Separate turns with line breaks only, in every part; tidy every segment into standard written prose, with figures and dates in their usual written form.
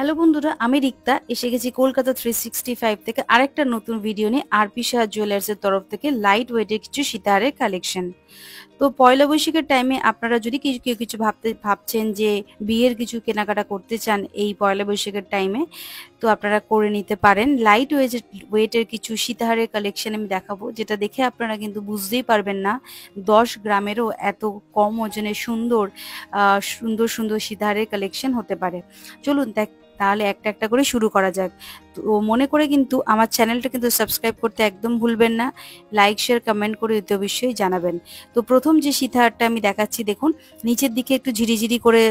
Hello বন্ধুরা, আমি রিক্তা এসে গেছি কলকাতা 365 থেকে আরেকটা নতুন ভিডিও নিয়ে আরপি শাহ জুয়েলার্সের তরফ থেকে লাইট ওয়েটের কিছু সীতাহারের কালেকশন। তো পয়লা বৈশাখের টাইমে আপনারা যদি কেউ কিছু ভাবছেন যে বিয়ের কিছু কেনাকাটা করতে চান এই পয়লা বৈশাখের টাইমে, তো আপনারা করে নিতে পারেন। লাইট ওয়েটের কিছু সীতাহারের কালেকশন আমি দেখাবো, যেটা দেখে আপনারা কিন্তু বুঝতেই পারবেন না 10 গ্রামেরও এত কম ওজনে সুন্দর সুন্দর সুন্দর সীতাহারের কালেকশন হতে পারে। চলুন তাহলে একটা একটা করে শুরু করা যাক। তো মনে করে কিন্তু আমার চ্যানেলটা কিন্তু সাবস্ক্রাইব করতে একদম ভুলবেন না। লাইক শেয়ার কমেন্ট করে দিতে অবশ্যই জানাবেন। তো প্রথম যে সীতাহারটা আমি দেখাচ্ছি, দেখুন নিচের দিকে একটু ঝিরিঝিরি করে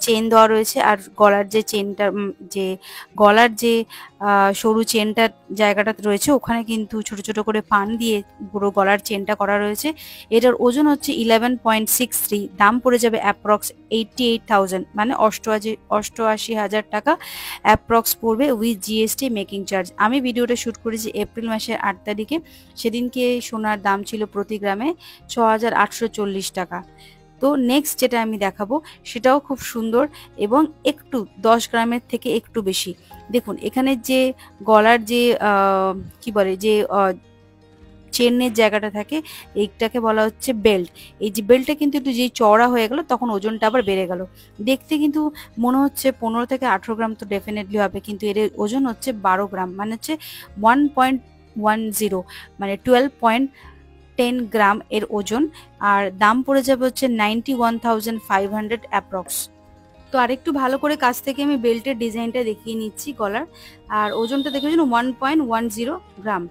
চেন দেওয়া রয়েছে, আর গলার যে চেনটা যে গলার যে সরু চেনটার জায়গাটা রয়েছে ওখানে কিন্তু ছোট ছোট করে পান দিয়ে পুরো গলার চেনটা করা রয়েছে। এটার ওজন হচ্ছে 11.63, দাম পড়ে যাবে অ্যাপ্রক্স 88,000, মানে 88,000 টাকা অ্যাপ্রক্স পড়বে উইথ জিএসটি মেকিং চার্জ। আমি ভিডিওটা শ্যুট করেছি এপ্রিল মাসের 8 তারিখে। সেদিনকে সোনার দাম ছিল প্রতি গ্রামে 6,840 টাকা। তো নেক্সট যেটা আমি দেখাবো সেটাও খুব সুন্দর এবং একটু 10 গ্রামের থেকে একটু বেশি। দেখুন এখানে যে গলার যে কি বলে যে চেনের জায়গাটা থাকে, এইটাকে বলা হচ্ছে বেল্ট। এই যে বেল্টটা কিন্তু একটু যেই চওড়া হয়ে গেল তখন ওজনটা আবার বেড়ে গেল। দেখতে কিন্তু মনে হচ্ছে 15 থেকে 18 গ্রাম তো ডেফিনেটলি হবে, কিন্তু এর ওজন হচ্ছে 12 গ্রাম, মানে হচ্ছে 1.10, মানে 12.10 গ্রাম এর ওজন। আর দাম পড়ে যাবে হচ্ছে 91,500 অ্যাপ্রক্স। তো আরেকটু ভালো করে কাছ থেকে আমি বেল্টের ডিজাইনটা দেখিয়ে নিচ্ছি গলার। আর ওজনটা দেখেছেন 1.10 গ্রাম।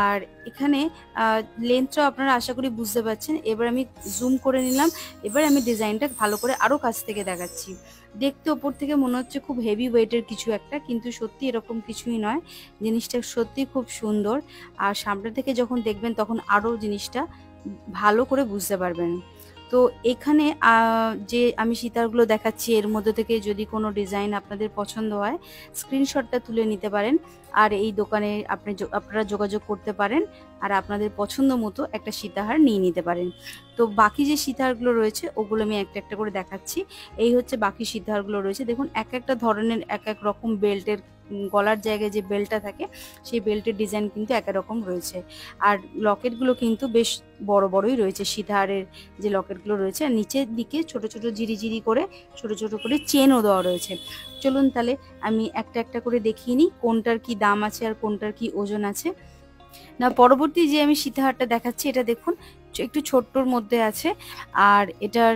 আর এখানে লেন্থটাও আপনারা আশা করি বুঝতে পারছেন। এবার আমি জুম করে নিলাম। এবার আমি ডিজাইনটা ভালো করে আরও কাছ থেকে দেখাচ্ছি। দেখতে ওপর থেকে মনে হচ্ছে খুব হেভি ওয়েটের কিছু একটা, কিন্তু সত্যি এরকম কিছুই নয়। জিনিসটা সত্যি খুব সুন্দর। আর সামনে থেকে যখন দেখবেন তখন আরও জিনিসটা ভালো করে বুঝতে পারবেন। তো এখানে যে আমি সীতারগুলো দেখাচ্ছি এর মধ্যে থেকে যদি কোনো ডিজাইন আপনাদের পছন্দ হয় স্ক্রিনশটটা তুলে নিতে পারেন, আর এই দোকানে আপনারা যোগাযোগ করতে পারেন, আর আপনাদের পছন্দ মতো একটা সীতাহার নিয়ে নিতে পারেন। তো বাকি যে সীতাহারগুলো রয়েছে ওগুলো আমি একটা একটা করে দেখাচ্ছি। এই হচ্ছে বাকি সীতাহারগুলো রয়েছে। দেখুন এক একটা ধরনের এক এক রকম বেল্টের গলার জায়গায় যে বেল্টটা থাকে সেই বেল্টের ডিজাইন কিন্তু এক রকম রয়েছে। আর লকেটগুলো কিন্তু বেশ বড় বড়ই রয়েছে, সীতাহারের যে লকেটগুলো রয়েছে। আর নিচের দিকে ছোট ছোট ঝিরি করে ছোট ছোট করে চেনও দেওয়া রয়েছে। চলুন তাহলে আমি একটা একটা করে দেখিয়ে নিই কোনটার কি দাম আছে আর কোনটার কি ওজন আছে। না, পরবর্তী যে আমি সীতাহারটা দেখাচ্ছি এটা দেখুন একটু ছোট্টর মধ্যে আছে। আর এটার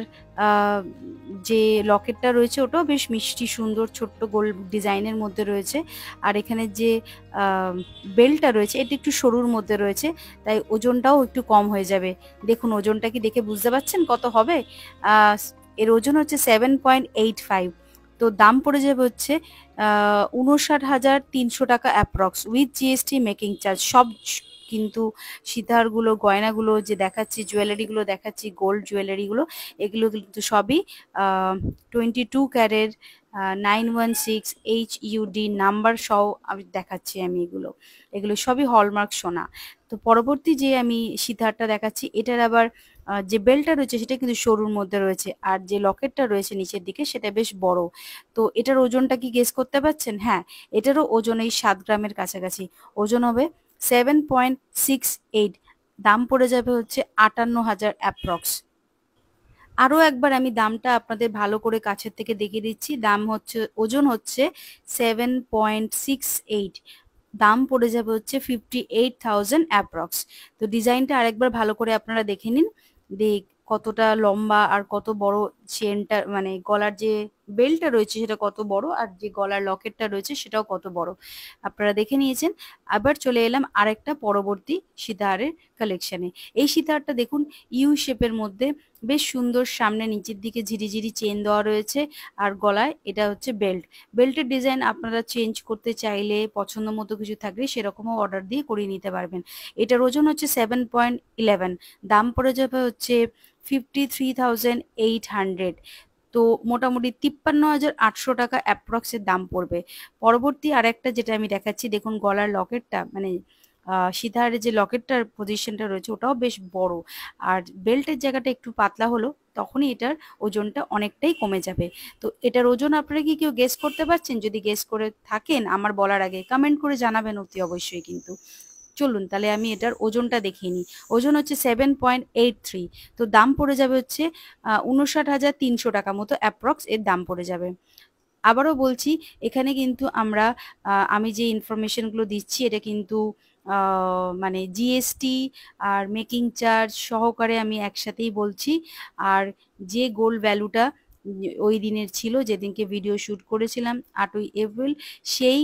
যে লকেটটা রয়েছে ওটাও বেশ মিষ্টি সুন্দর ছোট্ট গোল ডিজাইনের মধ্যে রয়েছে। আর এখানে যে বেল্টটা রয়েছে এটা একটু সরুর মধ্যে রয়েছে, তাই ওজনটাও একটু কম হয়ে যাবে। দেখুন ওজনটা কি দেখে বুঝতে পারছেন কত হবে? এর ওজন হচ্ছে 7.85। তো দাম পড়ে যাবে হচ্ছে 59,300 টাকা approx with GST making charge. সব কিন্তু সীতাহারগুলো গয়নাগুলো যে দেখাচ্ছি জুয়েলারিগুলো দেখাচ্ছি গোল্ড জুয়েলারিগুলো এগুলো কিন্তু সবই 22 ক্যারেট 916 HUD নাম্বার সহ আমি দেখাচ্ছি। এগুলো সবই হলমার্ক সোনা। তো পরবর্তী যে আমি সীতাহারটা দেখাচ্ছি এটার আবার যে বেল্টটা রয়েছে সেটা কিন্তু সরুর মধ্যে রয়েছে, আর যে লকেটটা রয়েছে নিচের দিকে সেটা বেশ বড়। তো এটার ওজনটা কি গেস করতে পারছেন? হ্যাঁ, এটারও ওজন এই 7 গ্রামের কাছাকাছি ওজন হবে। 7.68, দাম পড়ে যাবে হচ্ছে 58,000 অ্যাপ্রক্স। আরও একবার আমি দামটা আপনাদের ভালো করে কাছের থেকে দেখিয়ে দিচ্ছি। ওজন হচ্ছে 7.68, দাম পড়ে যাবে হচ্ছে 58,000 অ্যাপ্রক্স। তো ডিজাইনটা আরেকবার ভালো করে আপনারা দেখে নিন, কতটা লম্বা আর কত বড় চেনটা, মানে গলার যে বেল্টটা রয়েছে সেটা কত বড়, আর যে গলার লকেটটা রয়েছে সেটাও কত বড় আপনারা দেখে নিয়েছেন। আবার চলে এলাম আরেকটা পরবর্তী সীতাহারের কালেকশনে। এই সীতাহারটা দেখুন ইউ শেপের মধ্যে বেশ সুন্দর, সামনে নিচের দিকে ঝিরিঝিরি চেন দেওয়া রয়েছে, আর গলায় এটা হচ্ছে বেল্টের ডিজাইন আপনারা চেঞ্জ করতে চাইলে পছন্দ মতো কিছু থাকলে সেরকমও অর্ডার দিয়ে করিয়ে নিতে পারবেন। এটার ওজন হচ্ছে 7.11, দাম পড়ে যাবে হচ্ছে 53,800। তো মোটামুটি 53,800 টাকা অ্যাপ্রক্সের দাম পড়বে। পরবর্তী আরেকটা যেটা আমি দেখাচ্ছি দেখুন গলার লকেটটা, মানে সীতাহারের যে লকেটটার পজিশনটা রয়েছে ওটাও বেশ বড়, আর বেল্টের জায়গাটা একটু পাতলা হলো তখনই এটার ওজনটা অনেকটাই কমে যাবে। তো এটার ওজন আপনারা কি কেউ গেস করতে পারছেন? যদি গেস করে থাকেন আমার বলার আগে কমেন্ট করে জানাবেন অতি অবশ্যই কিন্তু। চলুন তাহলে আমি এটার ওজনটা দেখিয়ে নিই। ওজন হচ্ছে 7.83। তো দাম পড়ে যাবে হচ্ছে 59,300 টাকা মতো অ্যাপ্রক্স এর দাম পড়ে যাবে। আবারও বলছি, এখানে কিন্তু আমরা আমি যে ইনফরমেশনগুলো দিচ্ছি এটা কিন্তু মানে জিএসটি আর মেকিং চার্জ সহকারে আমি একসাথেই বলছি। আর যে গোল্ড ভ্যালুটা ওই দিনের ছিল, যেদিনকে ভিডিও শ্যুট করেছিলাম 8ই এপ্রিল, সেই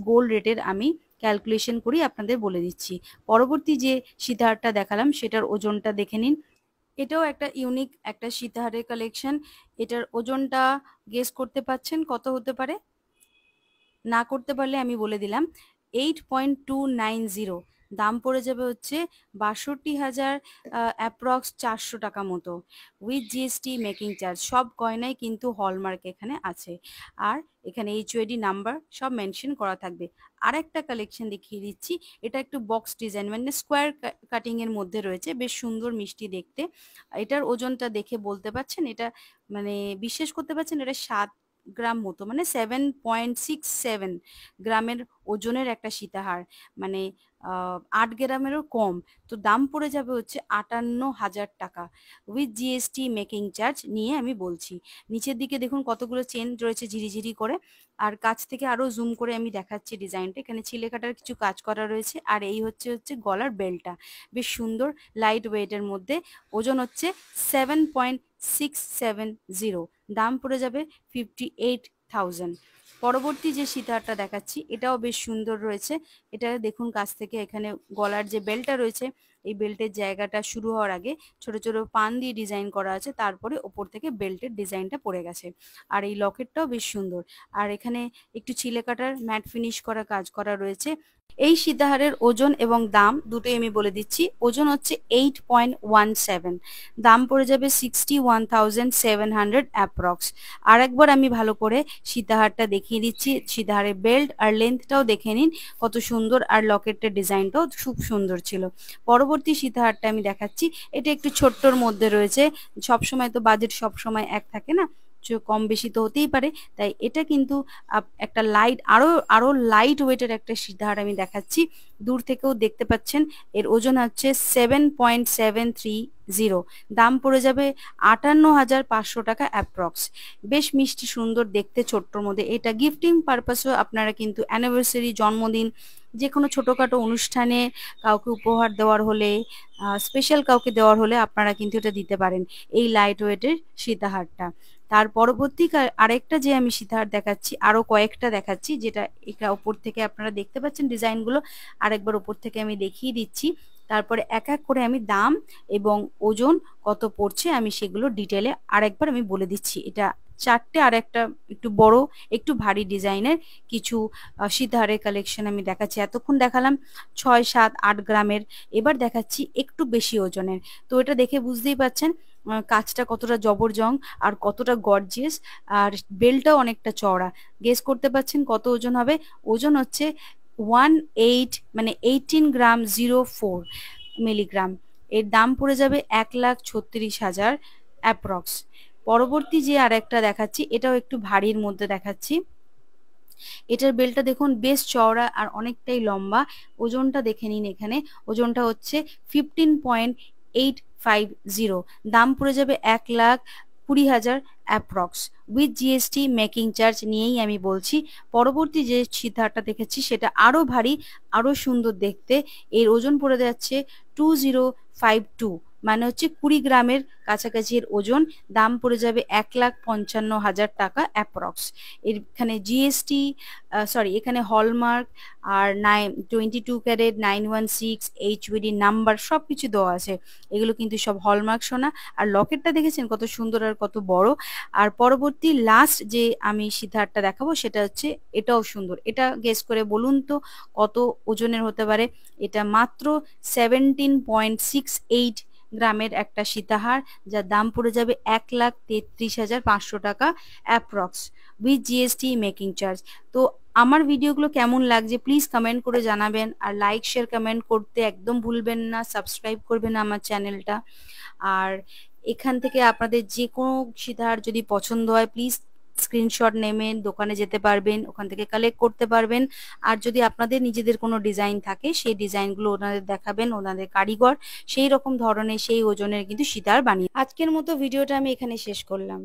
গোল্ড রেটের আমি ক্যালকুলেশন করি আপনাদের বলে দিচ্ছি। পরবর্তী যে সীতাহারটা দেখালাম সেটার ওজনটা দেখে নিন। এটাও একটা ইউনিক একটা সীতাহারের কালেকশন। এটার ওজনটা গেস করতে পারছেন কত হতে পারে? না করতে পারলে আমি বলে দিলাম 8.290। দাম পড়ে যাবে হচ্ছে 62,000 অ্যাপ্রক্স 400 টাকা মতো, উইথ জিএসটি মেকিং চার্জ। সব গয়নাই কিন্তু হলমার্ক এখানে আছে, আর এখানে এইচওআইডি নাম্বার সব মেনশন করা থাকবে। আর একটা কালেকশন দেখিয়ে দিচ্ছি, এটা একটু বক্স ডিজাইন মানে স্কোয়ার কাটিং এর মধ্যে রয়েছে, বেশ সুন্দর মিষ্টি দেখতে। এটার ওজনটা দেখে বলতে পারছেন, এটা মানে বিশ্বাস করতে পারছেন এটা 7 গ্রাম মতো, মানে 7.67 গ্রামের ওজনের একটা সীতাহার, মানে 8 গ্রামেরও কম। তো দাম পড়ে যাবে হচ্ছে 58,000 টাকা, উইথ জিএসটি মেকিং চার্জ নিয়ে আমি বলছি। নিচের দিকে দেখুন কতগুলো চেন রয়েছে ঝিরিঝিরি করে, আর কাছ থেকে আরো জুম করে আমি দেখাচ্ছি ডিজাইনটা। এখানে চিলে কাটার কিছু কাজ করা রয়েছে, আর এই হচ্ছে গলার বেল্টটা বেশ সুন্দর লাইট ওয়েটের মধ্যে। ওজন হচ্ছে 7.670। দাম পড়ে যাবে 58,000। পরবর্তী যে সীতাহারটা দেখাচ্ছি এটাও বেশ সুন্দর রয়েছে। এটা দেখুন কাছ থেকে, এখানে গলার যে বেল্টটা রয়েছে এই বেল্টের জায়গাটা শুরু হওয়ার আগে ছোট ছোট পান দিয়ে ডিজাইন করা আছে, তারপরে ওপর থেকে বেল্টের ডিজাইনটা পড়ে গেছে। আর এই লকেটটাও বেশ সুন্দর, আর এখানে একটু চিলে কাটার ম্যাট ফিনিশ করা কাজ করা রয়েছে। এই সীতাহারের ওজন এবং দাম দুটোই আমি বলে দিচ্ছি। ওজন হচ্ছে 8.17, দাম পড়ে যাবে 61,700 অ্যাপ্রক্স। আর একবার আমি ভালো করে সীতাহারটা দেখিয়ে দিচ্ছি, সীতাহারের বেল্ট আর লেন্থটাও দেখে নিন কত সুন্দর, আর লকেটের ডিজাইনটাও খুব সুন্দর ছিল। পরবর্তী সীতাহারটা আমি দেখাচ্ছি, এটা একটু ছোট্টর মধ্যে রয়েছে। সবসময় তো বাজেট সবসময় এক থাকে না, কম বেশি তো হতেই পারে, তাই এটা কিন্তু একটা লাইট আরো আরো লাইট ওয়েটের একটা সীতাহার আমি দেখাচ্ছি। দূর থেকেও দেখতে পাচ্ছেন এর ওজন হচ্ছে 7.730। দাম পড়ে যাবে 58,500 টাকা অ্যাপ্রক্স। বেশ মিষ্টি সুন্দর দেখতে ছোট্টর মধ্যে। এটা গিফটিং পারপাসও আপনারা কিন্তু অ্যানিভার্সারি, জন্মদিন, যে কোনো ছোটোখাটো অনুষ্ঠানে কাউকে উপহার দেওয়ার হলে, স্পেশাল কাউকে দেওয়ার হলে আপনারা কিন্তু এটা দিতে পারেন, এই লাইট ওয়েটের সীতাহারটা। তার পরবর্তী আরেকটা যে আমি সীতাহার দেখাচ্ছি, আরো কয়েকটা দেখাচ্ছি, যেটা এটা ওপর থেকে আপনারা দেখতে পাচ্ছেন ডিজাইনগুলো, আরেকবার ওপর থেকে আমি দেখিয়ে দিচ্ছি। তারপরে এক এক করে আমি দাম এবং ওজন কত পড়ছে আমি সেগুলো ডিটেলে আরেকবার আমি বলে দিচ্ছি। এটা চারটে, আর একটা একটু বড় একটু ভারী ডিজাইনের কিছু সীতাহারের কালেকশন আমি দেখাচ্ছি। এতক্ষণ দেখালাম 6, 7, 8 গ্রামের, এবার দেখাচ্ছি একটু বেশি ওজনের। তো এটা দেখে বুঝতেই পারছেন কাজটা কতটা জবরজং আর কতটা গর্জিয়াস, আর বেলটাও অনেকটা চওড়া। গেস করতে পারছেন কত ওজন হবে? ওজন হচ্ছে 18 মানে 18 গ্রাম 04 মিলিগ্রাম। এর দাম পড়ে যাবে 1,36,000 অ্যাপ্রক্স। পরবর্তী যে আরেকটা দেখাচ্ছি এটাও একটু ভারীর মধ্যে দেখাচ্ছি। এটার বেলটা দেখুন বেশ চওড়া আর অনেকটাই লম্বা। ওজনটা দেখে নিন, এখানে ওজনটা হচ্ছে 15.850। দাম পড়ে যাবে 1,20,000 approx, with GST making charge নিয়েই আমি বলছি। পরবর্তী যে সীতাহারটা দেখেছি সেটা আরো ভারী, আরো সুন্দর দেখতে। এর ওজন পড়ে যাচ্ছে 2052, মানে হচ্ছে 20 গ্রামের কাছাকাছি এর ওজন। দাম পড়ে যাবে 1,55,000 টাকা অ্যাপ্রক্স। এখানে জিএসটি এখানে হলমার্ক আর 22 ক্যারেট 916 এইচইডি নাম্বার সবকিছু দেওয়া আছে। এগুলো কিন্তু সব হলমার্ক সোনা। আর লকেটটা দেখেছেন কত সুন্দর আর কত বড়। আর পরবর্তী লাস্ট যে আমি সীতাহারটা দেখাবো সেটা হচ্ছে, এটাও সুন্দর। এটা গেস করে বলুন তো কত ওজনের হতে পারে? এটা মাত্র 17.68 গ্রামের একটা সীতাহার, যার দাম পড়ে যাবে 1,33,500 টাকা approx, with GST making charge. তো আমার ভিডিওগুলো কেমন লাগছে প্লিজ কমেন্ট করে জানাবেন। আর লাইক শেয়ার কমেন্ট করতে একদম ভুলবেন না, সাবস্ক্রাইব করবেন আমার চ্যানেলটা। আর এখান থেকে আপনাদের যে কোনো সিতার যদি পছন্দ হয় প্লিজ স্ক্রিনশট নেবেন, দোকানে যেতে পারবেন, ওখান থেকে কালেক্ট করতে পারবেন। আর যদি আপনাদের নিজেদের কোনো ডিজাইন থাকে সেই ডিজাইনগুলো ওনাদের দেখাবেন, ওনাদের কারিগর সেই রকম ধরনের সেই ওজনের কিন্তু সিতার বানিয়ে। আজকের মতো ভিডিওটা আমি এখানে শেষ করলাম।